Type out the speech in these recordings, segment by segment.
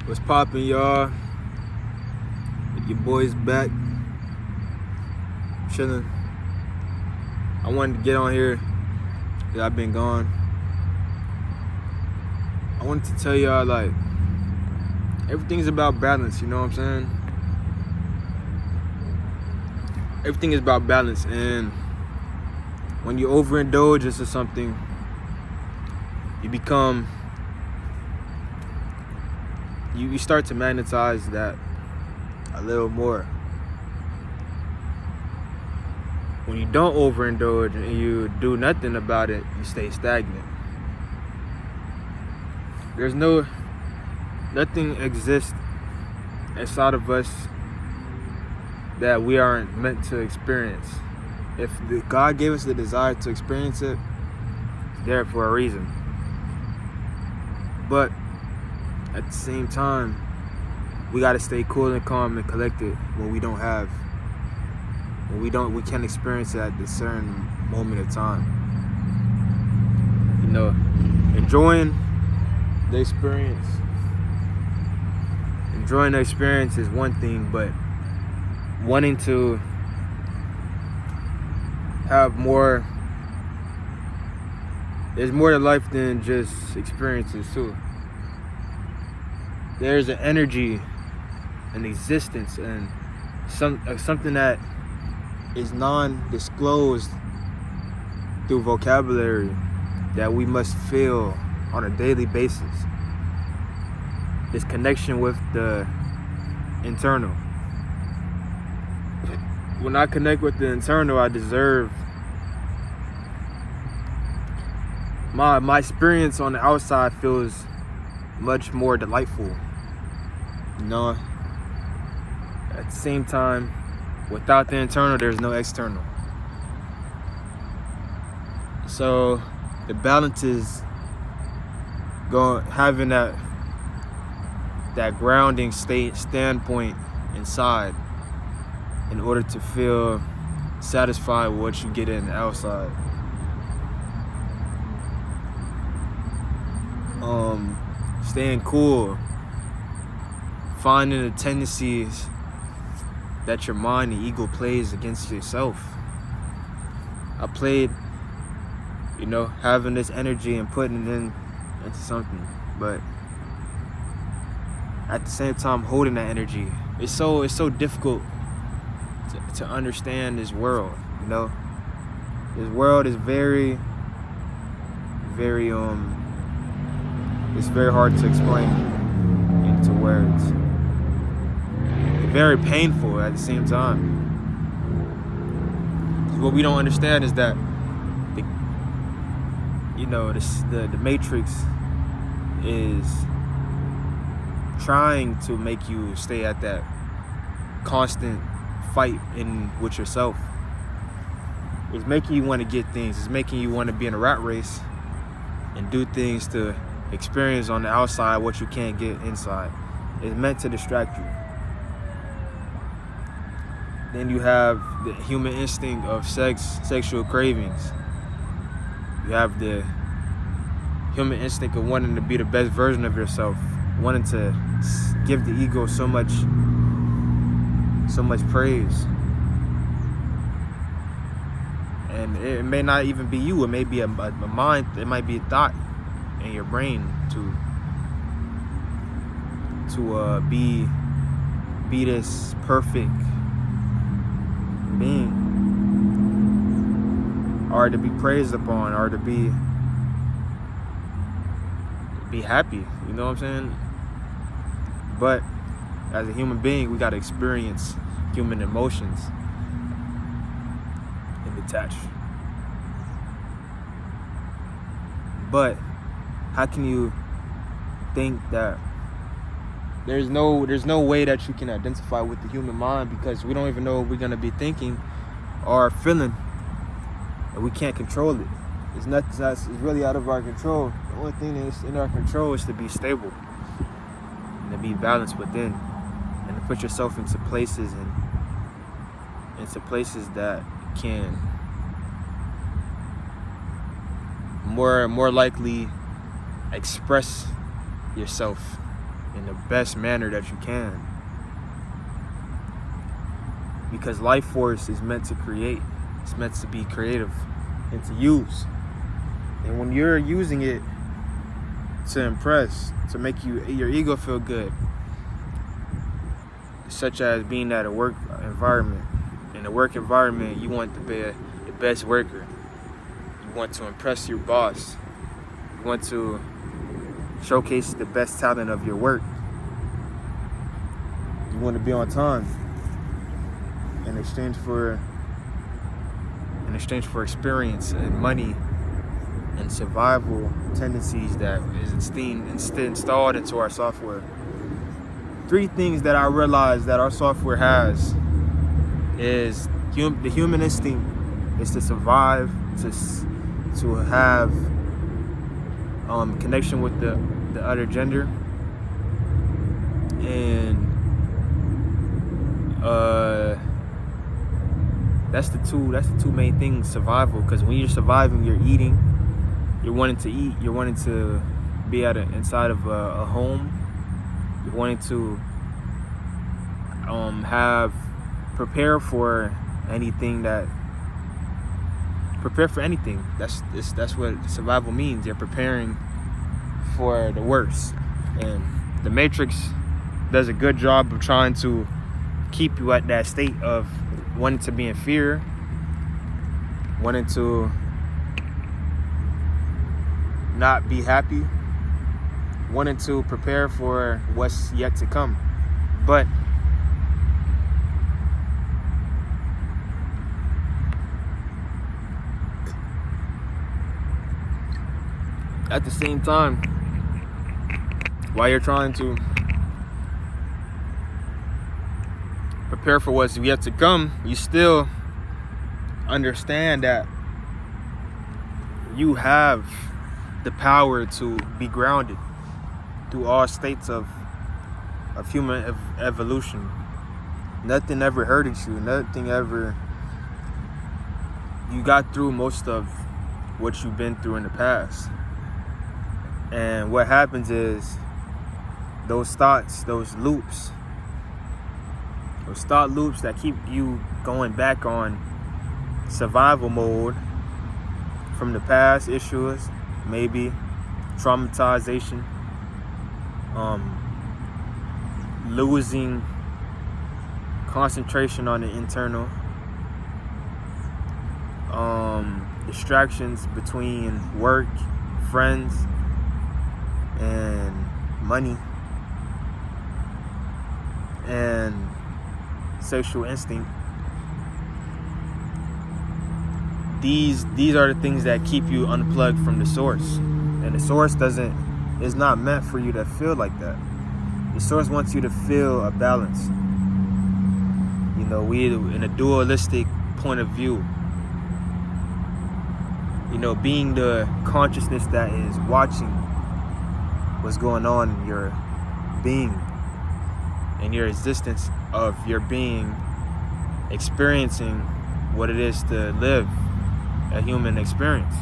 What's poppin', y'all? Your boy's back. Chillin'. I wanted to get on here because I've been gone. I wanted to tell y'all, like, everything's about balance, you know what I'm saying? Everything is about balance, and when you overindulge into something, you become, you start to magnetize that a little more. When you don't overindulge and you do nothing about it, you stay stagnant. Nothing exists inside of us that we aren't meant to experience. If God gave us the desire to experience it, it's there for a reason. But at the same time, we gotta stay cool and calm and collected when we can't experience it at a certain moment of time. You know, enjoying the experience is one thing, but wanting to have more, there's more to life than just experiences too. There's an energy, an existence, and something that is non-disclosed through vocabulary that we must feel on a daily basis. This connection with the internal. When I connect with the internal, I deserve my experience on the outside feels much more delightful. You know, at the same time, without the internal, there's no external. So the balance is having that grounding standpoint inside in order to feel satisfied with what you get in the outside. Staying cool, finding the tendencies that your mind and ego plays against yourself. I played, having this energy and putting it into something, but at the same time holding that energy. It's so difficult to understand this world. This world is very, very it's very hard to explain into words. It's very painful at the same time. What we don't understand is that the Matrix is trying to make you stay at that constant fight with yourself. It's making you want to get things. It's making you want to be in a rat race and do things to experience on the outside what you can't get inside. It's meant to distract you. Then you have the human instinct of sexual cravings. You have the human instinct of wanting to be the best version of yourself, wanting to give the ego so much praise. And it may not even be you. It may be a mind. It might be a thought in your brain to be this perfect being, or to be praised upon, or to be happy. You know what I'm saying? But as a human being, we gotta experience human emotions and detach. But how can you think that there's no way that you can identify with the human mind, because we don't even know what we're gonna be thinking or feeling, and we can't control it. It's really out of our control. The only thing that's in our control is to be stable and to be balanced within, and to put yourself into places that can more likely express yourself in the best manner that you can. Because life force is meant to create. It's meant to be creative and to use. And when you're using it to impress, to make your ego feel good, such as being at a work environment. In a work environment, you want to be the best worker. You want to impress your boss. You want to showcase the best talent of your work. You want to be on time in exchange for experience and money and survival tendencies that is installed into our software. 3 things that I realize that our software has is the human instinct is to survive, to have connection with the other gender, and that's the two main things. Survival, because when you're surviving, you're eating, you're wanting to eat, you're wanting to be inside of a home, you're wanting to prepare for anything. That's what survival means. You're preparing for the worst. And the Matrix does a good job of trying to keep you at that state of wanting to be in fear, wanting to not be happy, wanting to prepare for what's yet to come. But at the same time, while you're trying to prepare for what's yet to come, you still understand that you have the power to be grounded through all states of human evolution. Nothing ever hurted you. You got through most of what you've been through in the past. And what happens is those thoughts, those thought loops that keep you going back on survival mode from the past issues, maybe traumatization, losing concentration on the internal, distractions between work, friends, and money, and sexual instinct. These are the things that keep you unplugged from the source. And the source is not meant for you to feel like that. The source wants you to feel a balance. You know, we in a dualistic point of view. You know, being the consciousness that is watching what's going on in your being and your existence of your being, experiencing what it is to live a human experience.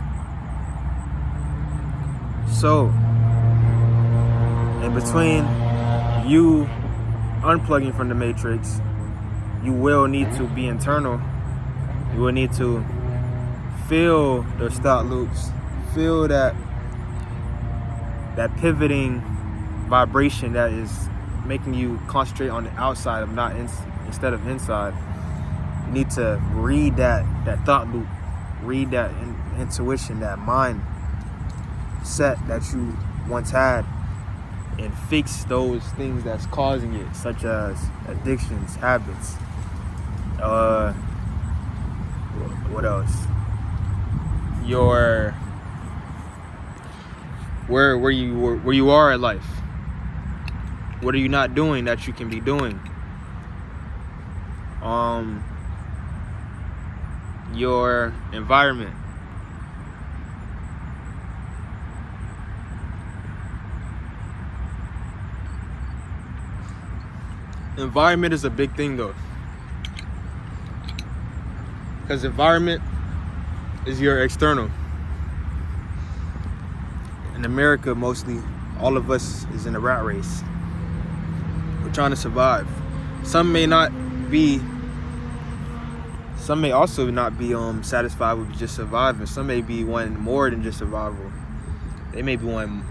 So, in between you unplugging from the Matrix, you will need to be internal. You will need to feel those thought loops, feel that pivoting vibration that is making you concentrate on the outside of instead of inside. You need to read that thought loop, read that intuition, that mind set that you once had, and fix those things that's causing it, such as addictions, habits. What else? Where you are in life. What are you not doing that you can be doing? Your environment. Environment is a big thing though, because environment is your external. In America, mostly, all of us is in a rat race. trying to survive. Some may also not be satisfied with just surviving. Some may be wanting more than just survival. They may be wanting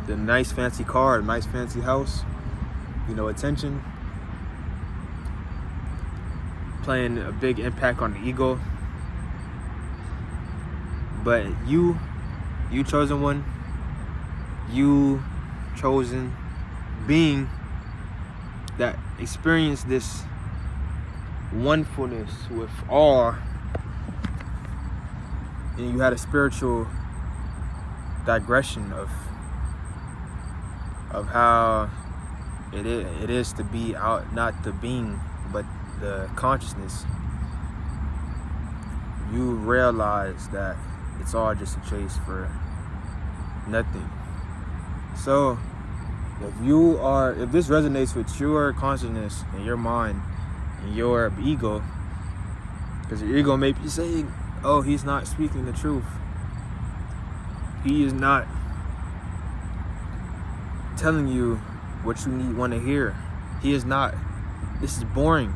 the nice fancy car, nice fancy house, attention, playing a big impact on the ego. But you chosen one, you chosen being that experienced this onefulness with awe, and you had a spiritual digression of how it is to be out, not the being but the consciousness. You realize that it's all just a chase for nothing. So if this resonates with your consciousness and your mind and your ego, because your ego may be saying, oh, he's not speaking the truth, he is not telling you what you want to hear, he is not, this is boring.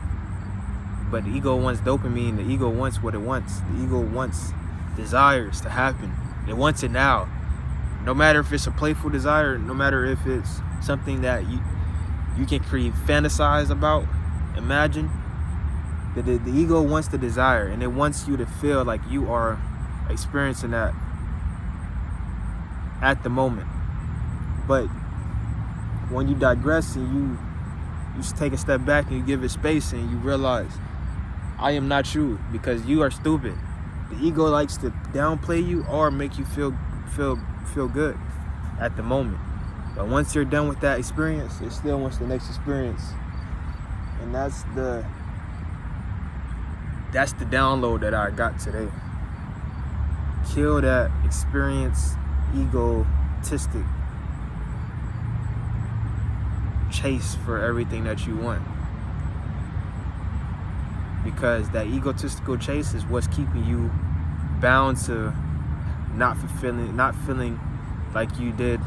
But the ego wants dopamine, the ego wants what it wants, the ego wants desires to happen, it wants it now. No matter if it's a playful desire, no matter if it's something that you can fantasize about, imagine. The ego wants the desire, and it wants you to feel like you are experiencing that at the moment. But when you digress and you take a step back and you give it space and you realize, I am not you, because you are stupid. The ego likes to downplay you or make you feel good at the moment. But once you're done with that experience, it still wants the next experience. And that's the download that I got today. Kill that experience, egotistic chase for everything that you want. Because that egotistical chase is what's keeping you bound to not feeling like you did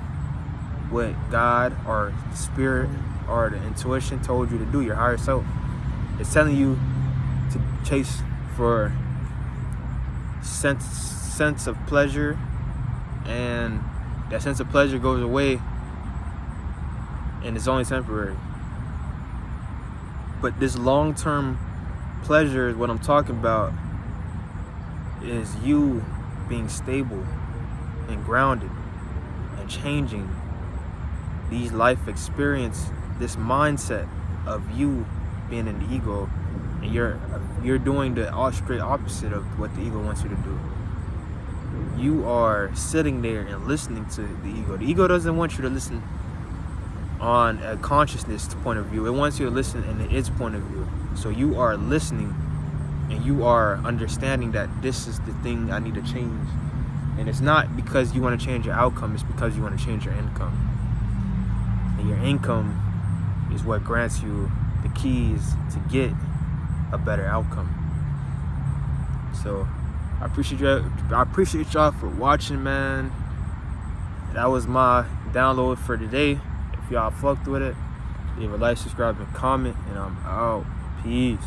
what God or spirit or the intuition told you to do, your higher self. It's telling you to chase for sense of pleasure, and that sense of pleasure goes away and it's only temporary. But this long-term pleasure is what I'm talking about, is you being stable and grounded and changing these life experience, this mindset of you being in the ego, and you're doing the straight opposite of what the ego wants you to do. You are sitting there and listening to the ego. The ego doesn't want you to listen on a consciousness point of view. It wants you to listen in its point of view. So you are listening and you are understanding that this is the thing I need to change. And it's not because you want to change your outcome, it's because you want to change your income. And your income is what grants you the keys to get a better outcome. So I appreciate y'all for watching, man. That was my download for today. If y'all fucked with it, leave a like, subscribe, and comment, and I'm out. Peace.